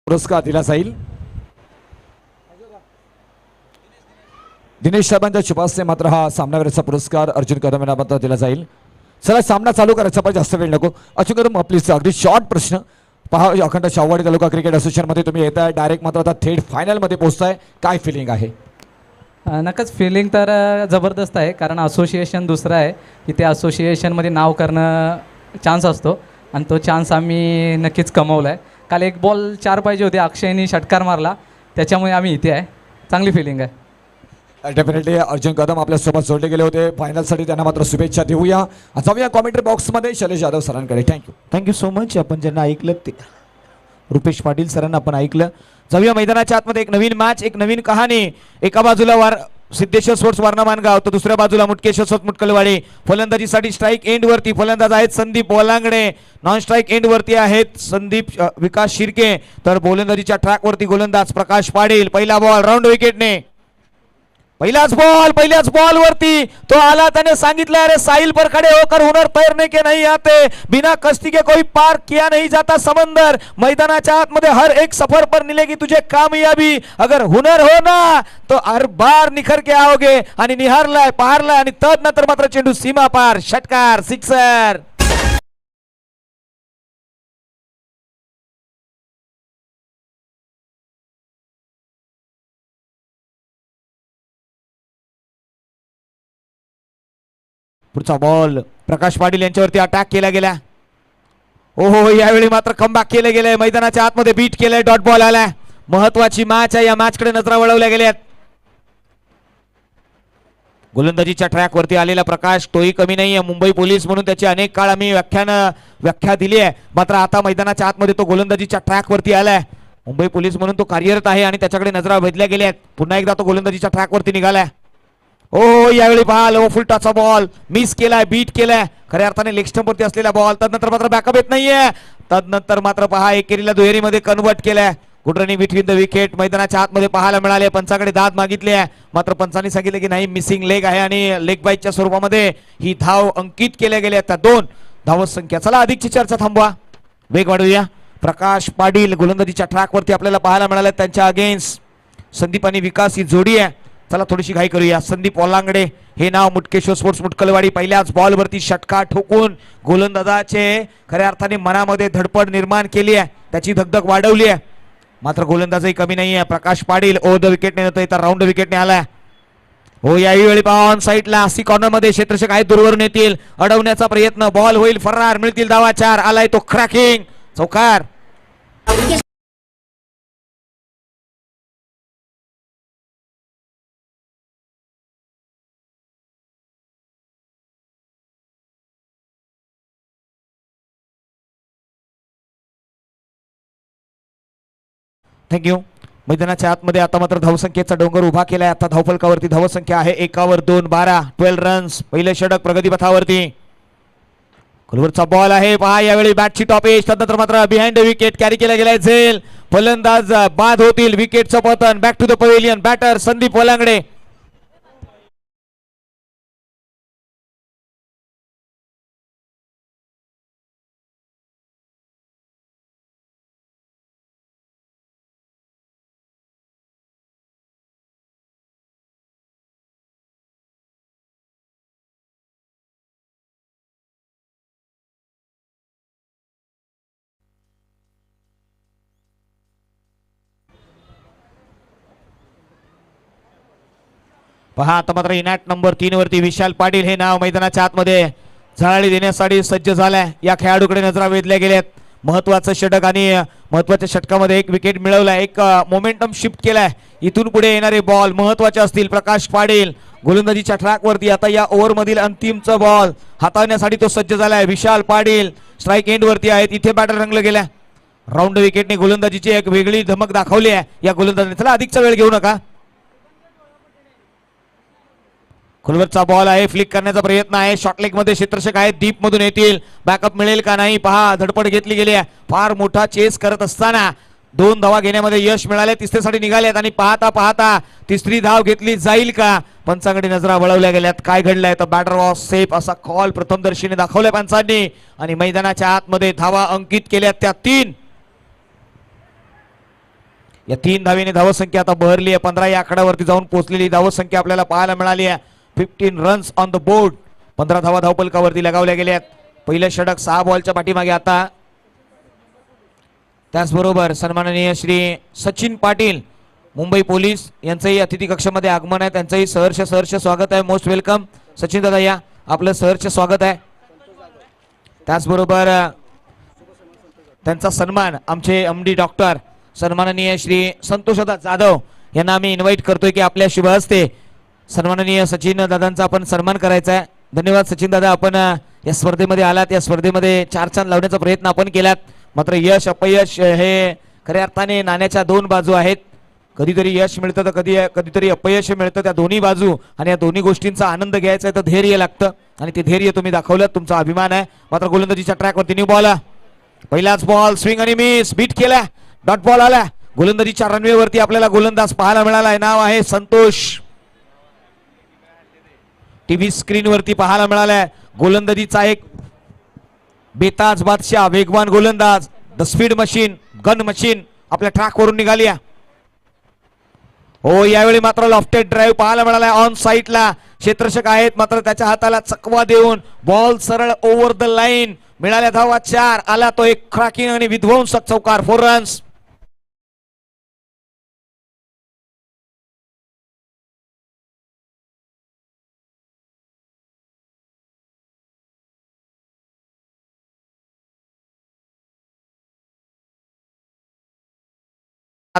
पुरस्कार दिला जाईल. दिनेश साहेबांच्या शुभास्ते मात्र हा सामनावीराचा पुरस्कार अर्जुन कदम यांना मात्र दिला जाईल. चला सामना चालू करायचा पण जास्त वेळ नको. अर्जुन कदम प्लीज अगदी शॉर्ट प्रश्न. पहा अखंड शाहूवाडी तालुका क्रिकेट असोसिएशन मध्ये तुम्ही येताय डायरेक्ट मात्र आता थेट फायनल मध्ये पोहोचताय, काय फिलिंग आहे? नक्कीच फिलिंग तर जबरदस्त आहे, कारण असोसिएशन दुसरं आहे की त्या असोसिएशनमध्ये नाव करणं चान्स असतो आणि तो चान्स आम्ही नक्कीच कमवला आहे. काल एक बॉल 4 पाहिजे होते, अक्षयनी षटकार मारला, त्याच्यामुळे आम्ही इथे आहे. चांगली फिलिंग आहे. डेफिनेटली अर्जुन कदम आपल्यासोबत जोडले गेले होते फायनलसाठी, त्यांना मात्र शुभेच्छा देऊया. जाऊया कॉमेंट्री बॉक्समध्ये शैलेश यादव सरांकडे. Thank you so much. आपण ज्यांना ऐकलं ते रुपेश पाटील सरांना आपण ऐकलं. जाऊया मैदानाच्या आतमध्ये. एक नवीन मॅच, एक नवीन कहाणी. एका बाजूला सिद्धेश्वर स्पोर्ट्स वारणा मानगाव, तर दुसऱ्या बाजूला मुटकेश्वर स्पोर्ट्स मुटकलवाडी. फलंदाजीसाठी स्ट्राईक एंड वरती फलंदाज आहेत संदीप ओलांगडे, नॉन स्ट्राईक एंड वरती आहेत संदीप विकास शिर्के, तर गोलंदाजीच्या ट्रॅक वरती गोलंदाज प्रकाश पाटील. पहिला बॉल राऊंड विकेटने, पहिल्याच बॉल वरती तो आला, त्याने सांगितलं अरे साहिल पर खड़े होकर हुनर तैरने के नहीं आते, बिना कश्ती के कोई पार किया नहीं जाता समंदर. मैदानाच्या आतमध्ये हर एक सफर पर मिलेगी तुझे कामयाबी, अगर हुनर हो ना तो हर बार निखर के आओगे. आणि निहारलाय, पारलाय आणि तदनंतर मात्र चेंडू सीमा पार, षटकार, सिक्सर. पुढचा बॉल प्रकाश पाटील यांच्यावरती अटॅक केला गेला. ओहो, यावेळी मात्र कमबॅक केलं गेलंय. मैदानाच्या आतमध्ये बीट केलंय, डॉट बॉल आलाय. महत्वाची मॅच आहे, या मॅचकडे नजरा वळवल्या गेल्यात. गोलंदाजीच्या ट्रॅक वरती आलेला प्रकाश तोही कमी नाहीये. मुंबई पोलीस म्हणून त्याची अनेक काळ आम्ही व्याख्या दिली आहे, मात्र आता मैदानाच्या आतमध्ये तो गोलंदाजीच्या ट्रॅक वरती आलाय. मुंबई पोलीस म्हणून तो कार्यरत आहे आणि त्याच्याकडे नजरा भेदल्या गेल्यात. पुन्हा एकदा तो गोलंदाजीच्या ट्रॅक वरती निघालाय. ओ यावेळी पहा लो फुलटाचा बॉल मिस केलाय, बीट केलाय. खऱ्या अर्थाने लेग स्टंप वरती असलेला बॉल. तदनंतर मात्र बॅकअप येत नाहीये. तदनंतर मात्र पहा एकेरीला दुहेरी मध्ये कन्वर्ट केलाय. Good running between the wicket मैदानाच्या आतमध्ये पाहायला मिळाले. पंचाकडे दाद मागितली आहे, मात्र पंचांनी सांगितले की नाही, मिसिंग लेग आहे आणि लेग बाईटच्या स्वरूपामध्ये ही धाव अंकित केल्या गेल्या. त्या 2 धावत संख्या. चला अधिकची चर्चा थांबवा, वेग वाढवूया. प्रकाश पाटील गोलंदाजीच्या ट्रॅक वरती आपल्याला पाहायला मिळाले. त्यांच्या अगेन्स्ट संदीप आणि विकास ही जोडी आहे. चला थोडीशी घाई करूया. संदीप ओलांगडे हे नाव मुटकेश्वर स्पोर्ट्स मुटकलवाडी. पहिल्याच बॉल वरती षटकार ठोकून गोलंदाजाचे खऱ्या अर्थाने मनामध्ये धडपड निर्माण केली आहे, त्याची धगधग वाढवली आहे. मात्र गोलंदाजही कमी नाही आहे. प्रकाश पाटील ओ द विकेटने नव्हतं, तर राऊंड विकेटने आलाय. हो यावेळी ऑन साईडला सी कॉर्नर मध्ये क्षेत्ररक्षक आहेत, दूरवरून येतील, अडवण्याचा प्रयत्न, बॉल होईल फरार, मिळतील धावा 4. आलाय तो क्रॅकिंग चौकार. थँक्यू. मैदानाच्या आतमध्ये आता मात्र धावसंख्येचा डोंगर उभा केलाय. आता धावफलकावरती धावसंख्या आहे 1 वर 2, 12 रन्स. पहिले षटक प्रगतीपथावरती. खोलवरचा बॉल आहे पहा, यावेळी बॅटची टॉप एज. तदनंतर मात्र बिहाइंड द विकेट कॅरी केला गेलाय. झेल फलंदाज बाद होतील. विकेटचं पतन. Back to the pavilion. Batter Sandeep Olangade. पहा आता मात्र इनॅट नंबर 3 वरती विशाल पाटील हे नाव मैदानाच्या आतमध्ये झळाळी देण्यासाठी सज्ज झालाय. या खेळाडूकडे नजरा वेधल्या गेल्यात. महत्वाचं षटक आणि महत्वाच्या षटकामध्ये 1 विकेट मिळवलाय, एक मोमेंटम शिफ्ट केलाय. इथून पुढे येणारे बॉल महत्वाचे असतील. प्रकाश पाटील गोलंदाजीच्या ट्रॅक वरती. आता या ओव्हर मधील अंतिमचा बॉल हाताळण्यासाठी तो सज्ज झालाय. विशाल पाटील स्ट्राईक एंड वरती आहेत. इथे बॅटर रंगलं गेल्या. राऊंड विकेटने गोलंदाजीची एक वेगळी धमक दाखवली आहे या गोलंदाजाने. चला अधिकचा वेळ घेऊ नका. खोलवरचा बॉल आहे, फ्लिक करण्याचा प्रयत्न आहे. शॉर्टलेग मध्ये क्षेत्ररक्षक आहेत, डीप मधून येतील. बॅकअप मिळेल का नाही पहा. धडपड घेतली गेली आहे. फार मोठा चेस करत असताना 2 धावा घेण्यामध्ये यश मिळाले. तिसऱ्यासाठी निघालेत आणि पाहता पाहता तिसरी धाव घेतली जाईल का. पंचांकडे नजरा वळवल्या गेल्यात. काय घडलंय तर बॅटर वॉज सेफ असा कॉल प्रथमदर्शीने दाखवलाय पंचांनी आणि मैदानाच्या आतमध्ये धावा अंकित केल्यात त्या 3. या 3 धावेने धावसंख्या आता बहरली आहे. 15 या आकड्यावरती जाऊन पोहोचलेली धावसंख्या आपल्याला पाहायला मिळाली आहे. 15 रन्स ऑन द बोर्ड. 15 धावा धावपलकावरती लगावल्या गेल्यात. पहिलं षटक 6 बॉलच्या पाठीमागे आता. त्याचबरोबर सन्माननीय श्री सचिन पाटील मुंबई पोलीस यांचंही अतिथी कक्षामध्ये आगमन आहे. त्यांचंही सहर्ष स्वागत आहे. मोस्ट वेलकम सचिन दादा, या आपलं सहर्ष स्वागत आहे. त्याचबरोबर त्यांचा सन्मान आमचे एमडी डॉक्टर सन्माननीय श्री संतोषदा जाधव यांना आम्ही इन्व्हाइट करतोय की आपल्या शुभ हस्ते सन्माननीय सचिन दादांचा आपण सन्मान करायचा आहे. धन्यवाद सचिन दादा, आपण या स्पर्धेमध्ये आलात. या स्पर्धेमध्ये 4 चांद लावण्याचा प्रयत्न आपण केलात. मात्र यश अपयश हे खऱ्या अर्थाने नाण्याच्या 2 बाजू आहेत. कधीतरी यश मिळतं तर कधीतरी अपयश मिळतं. त्या दोन्ही बाजू आणि या दोन्ही गोष्टींचा आनंद घ्यायचा आहे तर धैर्य लागतं आणि ते धैर्य तुम्ही दाखवलं. तुमचा अभिमान आहे. मात्र गोलंदाजीच्या ट्रॅकवरती न्यू बॉल. पहिलाच बॉल स्विंग आणि मिस. बीट केला. डॉट बॉल आला. गोलंदाजीच्या रनवेवरती आपल्याला गोलंदाज पाहायला मिळाला आहे. नाव आहे संतोष. टीव्ही स्क्रीनवरती पाहायला मिळालाय गोलंदाजीचा एक बेताज बादशाह, वेगवान गोलंदाज, the speed machine, gun machine आपल्या ट्रॅकवरून निघाली आहे. हो, यावेळी मात्र लॉफ्टेड ड्राईव्ह पाहायला मिळालाय. ऑन साईडला क्षेत्ररक्षक आहेत मात्र त्याच्या हाताला चकवा देऊन बॉल सरळ ओव्हर द लाईन. मिळाल्या धावा 4. आला तो एक क्रॅकिंग आणि विध्वंसक चौकार. 4 रन्स.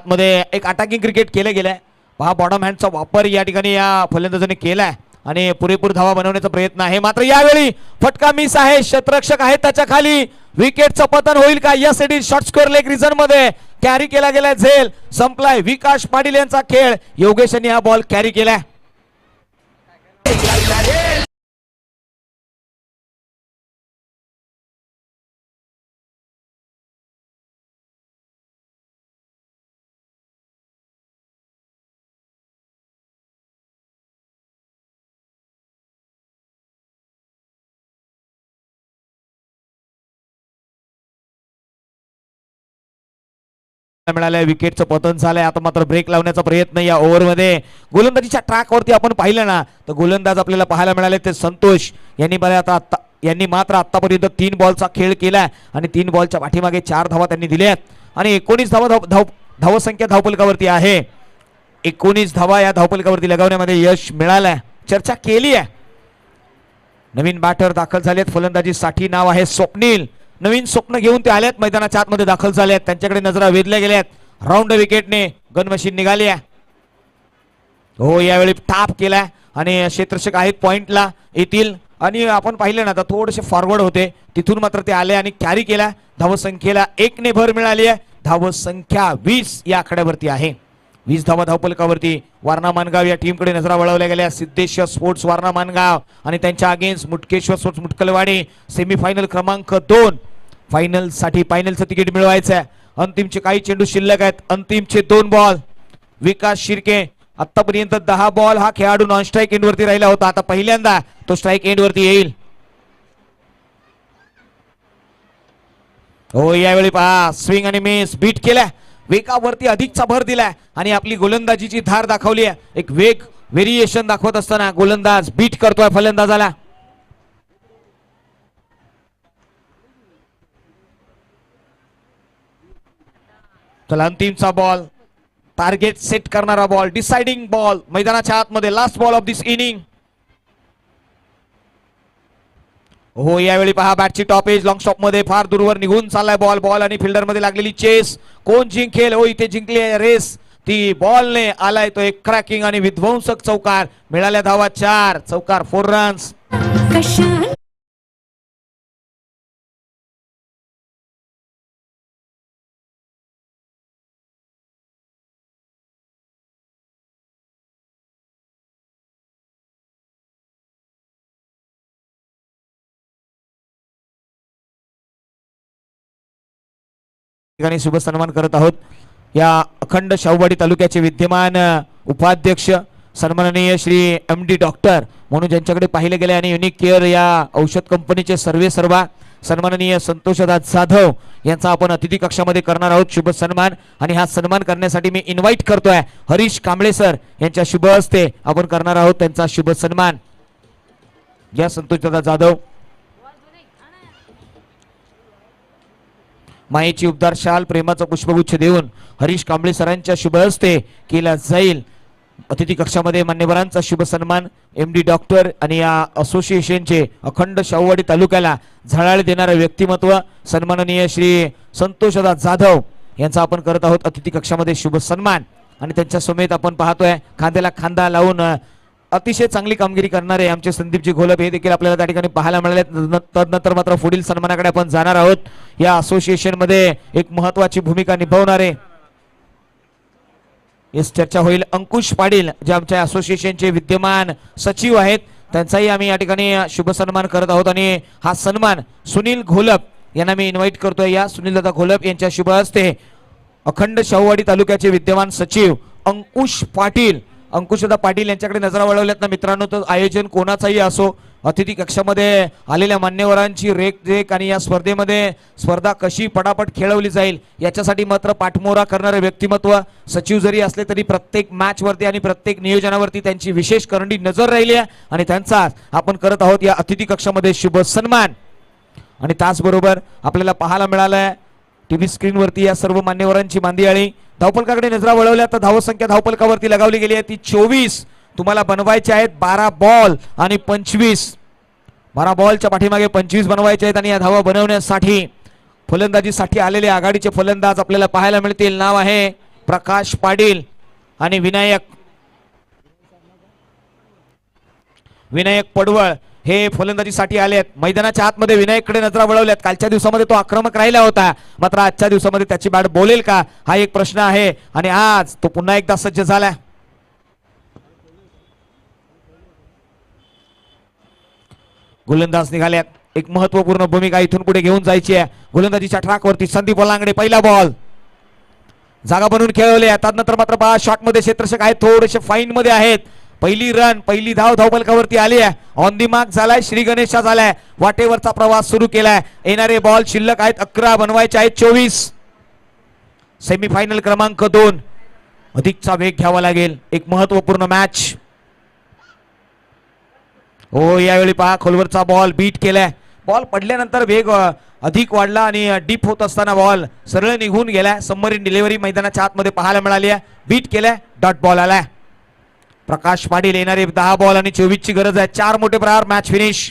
मध्ये एक अटॅकिंग क्रिकेट केलं गेलंय. पहा, बॉटम हँडचा वापर या ठिकाणी या फलंदाजाने केलाय आणि पुरेपूर धावा बनवण्याचा प्रयत्न आहे. मात्र यावेळी फटका मिस आहे. क्षेत्ररक्षक आहे त्याच्या खाली. विकेटचं पतन होईल का? Yes it is. Short score leg reason मध्ये कॅरी केला गेलाय. झेल संपलाय. विकास पाटील यांचा खेळ. योगेश यांनी हा बॉल कॅरी केलाय. मिळालंय. विकेटचं पतन झालंय. आता मात्र ब्रेक लावण्याचा प्रयत्न या ओव्हरमध्ये. गोलंदाजीच्या ट्रॅकवरती आपण पाहिलं ना तर गोलंदाज आपल्याला पाहायला मिळाले ते संतोष यांनी मात्र आतापर्यंत 3 बॉलचा खेळ केलाय आणि 3 बॉलच्या पाठीमागे 4 धावा त्यांनी दिल्यात आणि 19 धावसंख्या धावपलकावरती आहे. 19 धावा या धावपलकावरती लगावण्यामध्ये यश मिळालंय. चर्चा केली आहे. नवीन बॅटर दाखल झालेत फलंदाजीसाठी. नाव आहे स्वप्नील. नवीन स्वप्न घेऊन ते आलेत. मैदानाच्या आतमध्ये दाखल झालेत. त्यांच्याकडे नजरा वेधल्या गेल्यात. राऊंड विकेटने गन मशीन निघाली आहे. हो, यावेळी टाप केलाय आणि क्षेत्ररक्षक आहेत पॉइंटला येतील आणि आपण पाहिलं ना तर थोडेसे फॉरवर्ड होते. तिथून मात्र ते आले आणि कॅरी केला. धावसंख्येला 1 ने भर मिळाली आहे. धावसंख्या 20 या आकड्यावरती आहे. 20 धावा धावपलकावरती. वारणा मानगाव या टीमकडे नजरा वळवल्या गेल्या. सिद्धेश्वर स्पोर्ट्स वारणा मानगाव आणि त्यांच्या अगेन्स्ट मुटकेश्वर स्पोर्ट्स मुटकलवाडी. सेमीफायनल क्रमांक 2. फायनल साठी फायनलचं तिकीट मिळवायचं आहे. अंतिमचे काही चेंडू शिल्लक आहेत. अंतिमचे 2 बॉल. विकास शिर्के आतापर्यंत 10 बॉल हा खेळाडू नॉन स्ट्राईक एंड वरती राहिला होता. आता पहिल्यांदा तो स्ट्राईक एंड वरती येईल. हो, यावेळी पहा स्विंग आणि मिस. बीट केल्या. वेगावरती अधिकचा भर दिलाय आणि आपली गोलंदाजीची धार दाखवली आहे. एक वेग व्हेरिएशन दाखवत असताना गोलंदाज बीट करतोय फलंदाजाला. चला, अंतिमचा बॉल. टार्गेट सेट करणारा बॉल. डिसाइडिंग बॉल मैदानाच्या आतमध्ये. Last ball of this inning. हो, यावेळी पहा बॅटची टॉप एज लॉंग स्टॉप मध्ये फार दूरवर निघून चाललाय बॉल. बॉल आणि फिल्डर मध्ये लागलेली चेस. कोण जिंकेल? हो, इथे जिंकली आहे रेस. ती बॉलने आलाय तो एक क्रॅकिंग आणि विध्वंसक चौकार. मिळाल्या धावा 4. चौकार 4 रन्स. ठिकाणी शुभ सन्मान करत आहोत. या अखंड शाहूवाडी तालुक्याचे विद्यमान उपाध्यक्ष सन्माननीय श्री MD डॉक्टर म्हणून ज्यांच्याकडे पाहिले गेले आणि युनिक केअर या औषध कंपनीचे सर्वे सर्वा सन्माननीय संतोषदास जाधव यांचा आपण अतिथी कक्षामध्ये करणार आहोत शुभ सन्मान. आणि हा सन्मान करण्यासाठी मी इन्व्हाइट करतोय हरीश कांबळे सर यांच्या शुभ हस्ते आपण करणार आहोत त्यांचा शुभ सन्मान. या संतोषदास जाधव मायेची उबदार शाल प्रेमाचा पुष्पगुच्छ देऊन हरीश कांबळे सरांच्या शुभ हस्ते केला जाईल. अतिथी कक्षामध्ये मान्यवरांचा शुभ सन्मान MD डॉक्टर आणि या असोसिएशनचे अखंड शाहूवाडी तालुक्याला झळाळी देणारे व्यक्तिमत्व सन्माननीय श्री संतोषदास जाधव यांचा आपण करत आहोत अतिथी कक्षामध्ये शुभ सन्मान. आणि त्यांच्या समेत आपण पाहतोय खांद्याला खांदा लावून अतिशय चांगली कामगिरी करणारे आमचे संदीपजी घोलप हे देखील आपल्याला त्या ठिकाणी पाहायला मिळाले. तदनंतर मात्र पुढील सन्मानाकडे आपण जाणार आहोत. या असोसिएशन मध्ये एक महत्वाची भूमिका निभावणारे यास चर्चा होईल अंकुश पाटील जे आमच्या असोसिएशनचे विद्यमान सचिव आहेत त्यांचाही आम्ही या ठिकाणी शुभ सन्मान करत आहोत. आणि हा सन्मान सुनील घोलप यांना मी इन्व्हाइट करतोय. या सुनील दादा घोलप यांच्या शुभ हस्ते अखंड शाहूवाडी तालुक्याचे विद्यमान सचिव अंकुश पाटील अंकुशदा पाटील यांच्याकडे नजरा वळवल्यात ना मित्रांनो. तर आयोजन कोणाचाही असो अतिथी कक्षामध्ये आलेल्या मान्यवरांची रेख आणि या स्पर्धेमध्ये स्पर्धा कशी पटापट खेळवली जाईल याच्यासाठी मात्र पाठमोरा करणारे व्यक्तिमत्व सचिव जरी असले तरी प्रत्येक मॅच वरती आणि प्रत्येक नियोजनावरती त्यांची विशेष करंडी नजर राहिली आहे आणि त्यांचा आपण करत आहोत या अतिथी कक्षामध्ये शुभ सन्मान. आणि त्याचबरोबर आपल्याला पाहायला मिळालंय टीव्ही स्क्रीनवरती या सर्व मान्यवरांची मांदियाळी. धावपलकाकडे नजरा वळवल्या तर धावसंख्या धावपलकावरती लगावली गेली आहे ती 24. तुम्हाला बनवायचे आहेत 12 बॉल आणि 25. 12 बॉलच्या पाठीमागे 25 बनवायचे आहेत. आणि या धावा बनवण्यासाठी फलंदाजीसाठी आलेले आघाडीचे फलंदाज आपल्याला पाहायला मिळतील. नाव आहे प्रकाश पाटील आणि विनायक पडवळ हे फलंदाजीसाठी आले आहेत. मैदानाच्या आतमध्ये विनायककडे नजरा वळवल्यात. कालच्या दिवसामध्ये तो आक्रमक राहिला होता मात्र आजच्या दिवसामध्ये त्याची बॅट बोलेल का हा एक प्रश्न आहे. आणि आज तो पुन्हा एकदा सज्ज झाला. गोलंदाज निघाल्यात. एक महत्वपूर्ण भूमिका इथून पुढे घेऊन जायची आहे. गोलंदाजीच्या ट्रॅकवरती संदीप ओलांगडे पहिला बॉल जागा बनवून खेळवले. त्यानंतर मात्र शॉट मध्ये क्षेत्ररक्षक आहेत थोडेसे फाईन मध्ये आहेत. पहिली रन पहिली धाव धावपलकावरती आली आहे. ऑन दी मार्क झालाय श्री गणेशा झालाय. वाटेवरचा प्रवास सुरू केलाय. येणारे बॉल शिल्लक आहेत 11 बनवायचे आहेत 24. सेमीफायनल क्रमांक 2 अधिकचा वेग घ्यावा लागेल. एक महत्वपूर्ण मॅच. हो यावेळी पहा खोलवरचा बॉल बीट केलाय. बॉल पडल्यानंतर वेग अधिक वाढला आणि डीप होत असताना बॉल सरळ निघून गेलाय. सबमरीन डिलिव्हरी मैदानाच्या आतमध्ये पाहायला मिळाली आहे. बीट केलाय डॉट बॉल आलाय. प्रकाश पाटील येणारे 10 बॉल आणि 24 ची गरज आहे. 4 मोठे प्रहार मॅच फिनिश.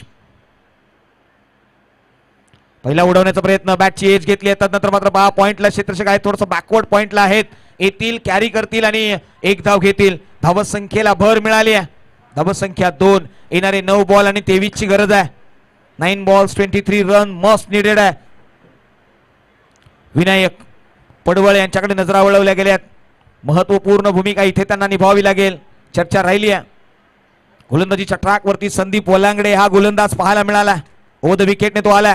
पहिला उडवण्याचा प्रयत्न बॅटची एज घेतली आहे. त्यानंतर मात्र 10 पॉइंटला क्षेत्ररक्षक आहेत थोडंसं बॅकवर्ड पॉइंटला आहेत. येतील कॅरी करतील आणि एक धाव घेतील. धावत संख्येला भर मिळाली आहे. धावत संख्या 2. येणारे 9 बॉल आणि 23 ची गरज आहे. 9 बॉल्स 23 रन मस्ट निडेड आहे. विनायक पडवळ यांच्याकडे नजरा वळवल्या गेल्यात. महत्वपूर्ण भूमिका इथे त्यांना निभावावी लागेल. चर्चा राहिली आहे. गोलंदाजीच्या ट्रॅक वरती संदीप ओलांगडे हा गोलंदाज पाहायला मिळाला. ओव्हर द विकेटने तो आला.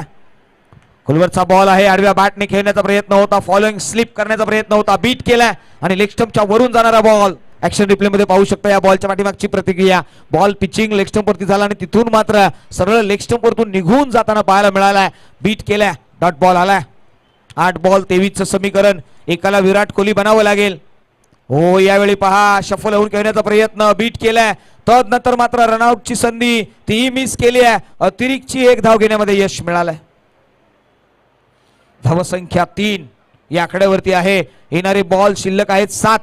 खोलवरचा बॉल आहे. आडव्या बॅटने खेळण्याचा प्रयत्न होता. फॉलोइंग स्लिप करण्याचा प्रयत्न होता. बीट केलाय आणि लेग स्टंपच्या वरून जाणारा बॉल ऍक्शन रिप्ले मध्ये पाहू शकता. या बॉलच्या पाठीमागची प्रतिक्रिया. बॉल पिचिंग लेग स्टंप वरती झाला आणि तिथून मात्र सरळ लेग स्टंप वरतून निघून जाताना पाहायला मिळालाय. बीट केलाय डॉट बॉल आलाय. 8 बॉल 23 चं समीकरण. एकाला विराट कोहली बनावं लागेल. हो यावेळी पहा शफल होऊन खेळण्याचा प्रयत्न बीट केलाय. तदनंतर मात्र रनआउटची संधी ती मिस केली आहे. अतिरिक्तची एक धाव घेण्यामध्ये यश मिळालंय. धावसंख्या 3 या आकड्यावरती आहे. येणारे बॉल शिल्लक आहेत 7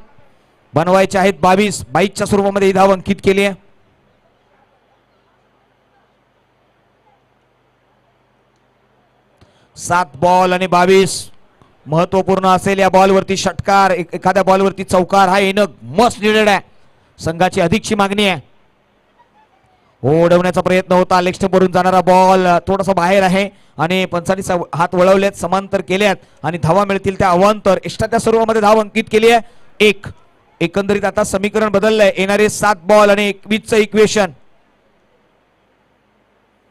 बनवायचे आहेत 22. 22च्या स्वरूपामध्ये ही धाव अंकित केली आहे. सात बॉल आणि 22 महत्वपूर्ण असेल. या बॉलवरती षटकार एखाद्या बॉलवरती चौकार हा येणं मस्ट निडेड आहे. संघाची अधिकची मागणी आहे. ओढवण्याचा प्रयत्न होता. लेग स्टंप वरून जाणारा बॉल थोडासा बाहेर आहे आणि पंचांनी हात वळवलेत समांतर केल्यात आणि धावा मिळतील त्या अवांतर एक्स्ट्राच्या स्वरूपामध्ये धाव अंकित केली आहे. 1. एकंदरीत आता समीकरण बदललंय. येणारे 7 बॉल आणि 21चं इक्वेशन.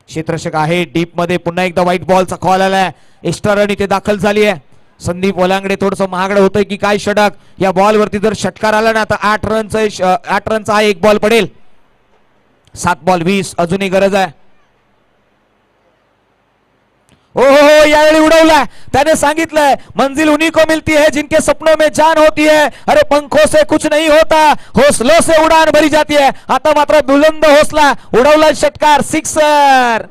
क्षेत्ररक्षक आहे डीप मध्ये. पुन्हा एकदा व्हाईट बॉलचा कॉल आलाय. एक्स्ट्रा रन इथे दाखल झाली आहे. संदीप ओलांगडे थोडस महागडं होतंय की काय षटक. या बॉल वरती जर षटकार आला ना तर 8 रनचा हा एक बॉल पडेल. 7 बॉल 20 अजूनही गरज आहे. ओ हो यावेळी उडवला त्याने सांगितलंय मंजिल उन्हीं को मिलती है जिनके सपनों में जान होती है. अरे पंखों से कुछ नहीं होता हौसलों से उड़ान भरी जाती है. आता मात्र बुलंद हौसला उडवला षटकार सिक्सर.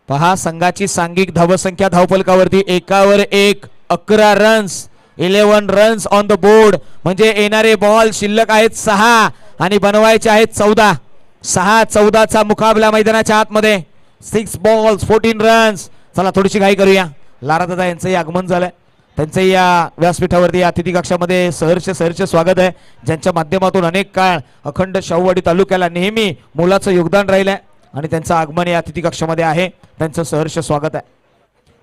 पहा संघाची सांघिक धावसंख्या धावफलकावरती एकावर एक 11 runs 11 runs on the board. म्हणजे येणारे बॉल शिल्लक आहेत 6 आणि बनवायचे आहेत 14. 6-14चा मुकाबला मैदानाच्या आतमध्ये. 6 बॉल्स 14 रन्स. चला थोडीशी घाई करूया. लारादादा यांचंही आगमन झालंय. त्यांचंही या व्यासपीठावरती अतिथी कक्षामध्ये सहर्ष स्वागत आहे. ज्यांच्या माध्यमातून अनेक काळ अखंड शाहूवाडी तालुक्याला नेहमी मोलाचं योगदान राहिलंय आणि त्यांचं आगमन या अतिथी कक्षामध्ये आहे. त्यांचं सहर्ष स्वागत आहे.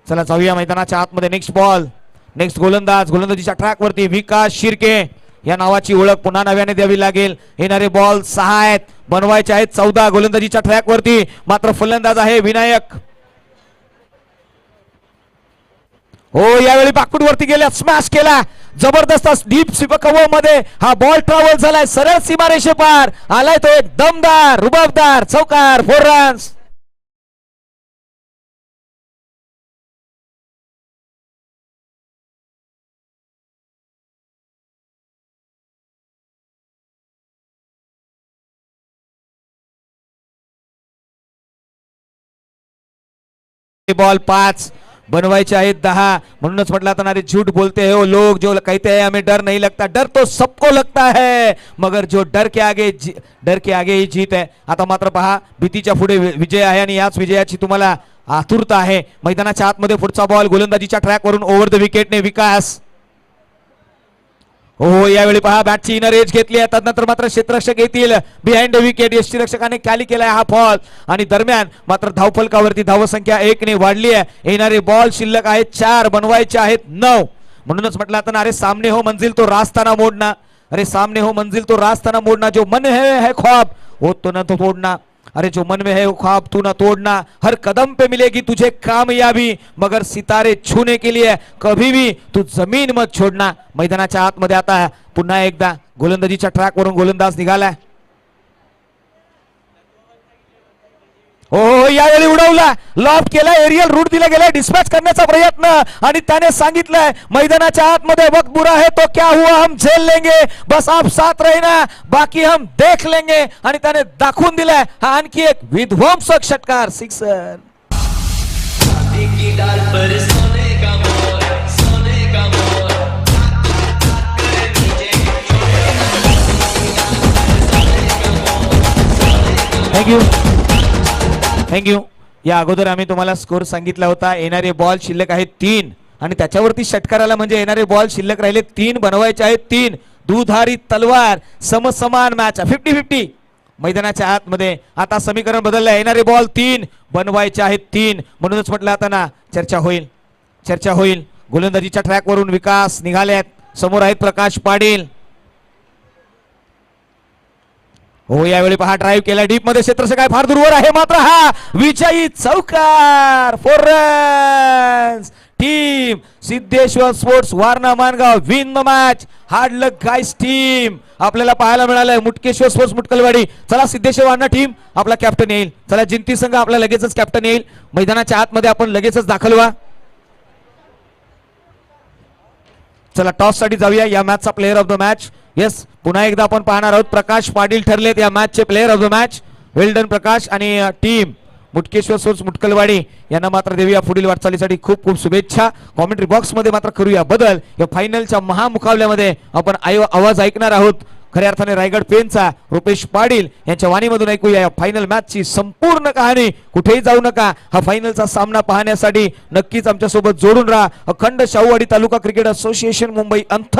चला जाऊया मैदानाच्या आतमध्ये. नेक्स्ट बॉल नेक्स्ट गोलंदाजीच्या ट्रॅक वरती विकास शिर्के या नावाची ओळख पुन्हा नव्याने द्यावी लागेल. येणारे बॉल 6 आहेत बनवायचे आहेत 14. गोलंदाजीच्या ट्रॅक वरती मात्र फलंदाज आहे विनायक. हो यावेळी बाकूट वरती गेल्या स्मॅश केला जबरदस्त डीप कव्हर मध्ये हा बॉल ट्रॅव्हल झालाय सरळ सीमारेषे पार आलाय तो एक दमदार रुबाबदार चौकार 4 रन्स. बॉल 5 बनवायचे आहेत 10. म्हणूनच म्हटलं आता अरे झूठ बोलते हो लोग जो कहते हैं हमें डर नहीं लगता. डर तो सबको लगता है मगर जो डर के आगे ही जीत है. आता मात्र पहा भीतीच्या पुढे विजय आहे आणि याच विजयाची तुम्हाला आतुरता आहे. मैदानाच्या आतमध्ये पुढचा बॉल गोलंदाजीच्या ट्रॅक वरून ओव्हर द विकेटने विकास. हो यावेळी पहा बॅटची इनर एज घेतली आहे. त्यानंतर मात्र क्षेत्ररक्षक येतील बिहाइंड द विकेट. यष्टीरक्षकाने खाली केलाय हा फॉल आणि दरम्यान मात्र धावफलकावरती धावसंख्या 1 ने वाढली आहे. येणारे बॉल शिल्लक आहेत 4 बनवायचे आहेत 9. म्हणूनच म्हटलं आता अरे सामने हो मंजिल तो रास्ता ना मोडना. अरे सामने हो मंजिल तो रास्ता ना मोडना. जो मन है ख्वाब वो तो ना तो तोड़ना. अरे जो मन में है वो ख्वाब तू ना तोड़ना. हर कदम पे मिलेगी तुझे कामयाबी मगर सितारे छूने के लिए कभी भी तू जमीन मत छोड़ना. मैदानाच्या आतमध्ये आता पुन्हा एकदा गोलंदाजीच्या ट्रॅक वरून गोलंदाज निघालाय. हो यावेळी उडवला लॉफ्ट केला एरियल रूट दिला गेला डिस्पॅच करण्याचा प्रयत्न आणि त्याने सांगितलंय मैदानाच्या आतमध्ये वक्त बुरा है तो क्या हुआ हम झेल लेंगे बस आप साथ रहना बाकी हम देख लेंगे आणि त्याने दाखवून दिलाय हा आणखी एक विध्वंसक षटकार सिक्सर. थँक्यू. या अगोदर आम्ही तुम्हाला स्कोर सांगितला होता. येणारे बॉल शिल्लक आहेत 3 आणि त्याच्यावरती षटकाराला म्हणजे येणारे बॉल शिल्लक राहिले 3 बनवायचे आहेत 3. दुधारी तलवार समसमान मॅच 50-50 मैदानाच्या आतमध्ये. आता समीकरण बदललं. येणारे बॉल 3 बनवायचे आहेत 3. म्हणूनच म्हटलं आता ना चर्चा होईल. गोलंदाजीच्या ट्रॅक वरून विकास निघाल्यात. समोर आहेत प्रकाश पाटील. हो यावेळी पहा ड्राईव्ह केला डीप मध्ये क्षेत्ररक्षक काय फार दूरवर आहे मात्र हा विजयी चौकार 4 runs. Team Siddheshwar sports Warna Mangaon win the match. Hard luck guys team आपल्याला पाहायला मिळालंय. मुटकेश्वर स्पोर्ट्स मुटकलवाडी. चला सिद्धेश्वर वारणा टीम आपला कॅप्टन येईल. चला जिंती संघ आपला लगेचच कॅप्टन येईल. मैदानाच्या आतमध्ये आपण लगेचच दाखल व्हा. चला टॉस साठी जाऊया. या मॅचचा player of the match yes पुन्हा एकदा आपण पाहणार आहोत. प्रकाश पाटील ठरलेत या मॅचचे player of the match. Well done Prakash. आणि टीम मुटकेश्वर स्पोर्ट्स मुटकलवाडी यांना मात्र देऊया पुढील वाटचालीसाठी खूप खूप शुभेच्छा. कॉमेंट्री बॉक्स मध्ये मात्र करूया बदल. या फायनलच्या महामुकाबल्यामध्ये आपण आवाज ऐकणार आहोत खऱ्या अर्थाने रायगड पेनचा रुपेश पाटील यांच्या वाणीमधून ऐकूया या फायनल मॅचची संपूर्ण कहाणी. कुठेही जाऊ नका. हा फायनलचा सामना पाहण्यासाठी नक्कीच आमच्या सोबत जोडून राहा. अखंड शाहूवाडी तालुका क्रिकेट असोसिएशन मुंबई अंतर